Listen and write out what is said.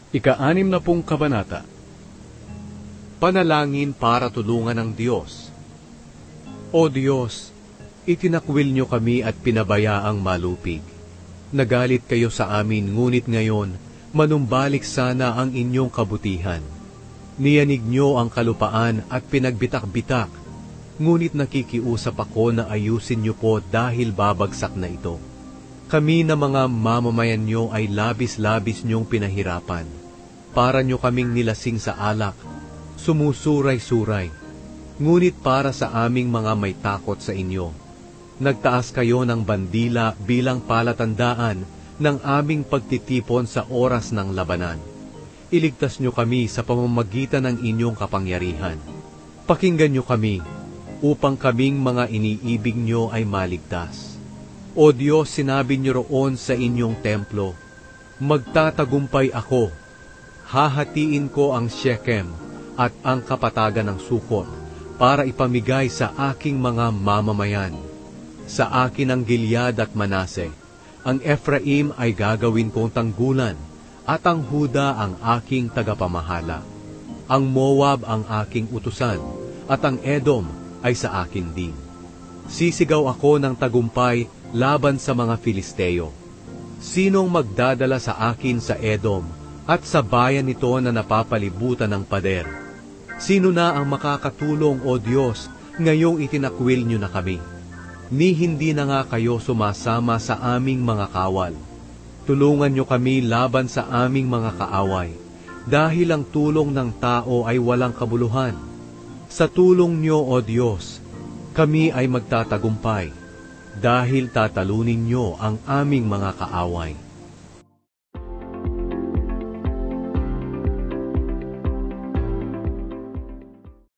Ika-6 na kabanata. Panalangin para tulungan ng Diyos. O Diyos, itinakwil niyo kami at pinabayaang malupig. Nagalit kayo sa amin, ngunit ngayon, manumbalik sana ang inyong kabutihan. Niyanig niyo ang kalupaan at pinagbitak-bitak, ngunit nakikiusap ako na ayusin niyo po dahil babagsak na ito. Kami na mga mamamayan niyo ay labis-labis niyong pinahirapan. Para niyo kaming nilasing sa alak, sumusuray-suray. Ngunit para sa aming mga may takot sa inyo, nagtaas kayo ng bandila bilang palatandaan ng aming pagtitipon sa oras ng labanan. Iligtas niyo kami sa pamamagitan ng inyong kapangyarihan. Pakinggan niyo kami, upang kaming mga iniibig niyo ay maligtas. O Diyos, sinabi niyo roon sa inyong templo, magtatagumpay ako. Hahatiin ko ang Shechem at ang kapatagan ng Sukot para ipamigay sa aking mga mamamayan. Sa akin ang Gilead at Manase. Ang Ephraim ay gagawin kong tanggulan, at ang Huda ang aking tagapamahala. Ang Moab ang aking utusan, at ang Edom ay sa akin din. Sisigaw ako ng tagumpay laban sa mga Filisteo. Sinong magdadala sa akin sa Edom at sa bayan nito na napapalibutan ng pader? Sino na ang makakatulong, O Diyos, ngayong itinakwil niyo na kami? Ni hindi na nga kayo sumasama sa aming mga kawal. Tulungan niyo kami laban sa aming mga kaaway, dahil ang tulong ng tao ay walang kabuluhan. Sa tulong niyo, O Diyos, kami ay magtatagumpay, dahil tatalunin niyo ang aming mga kaaway.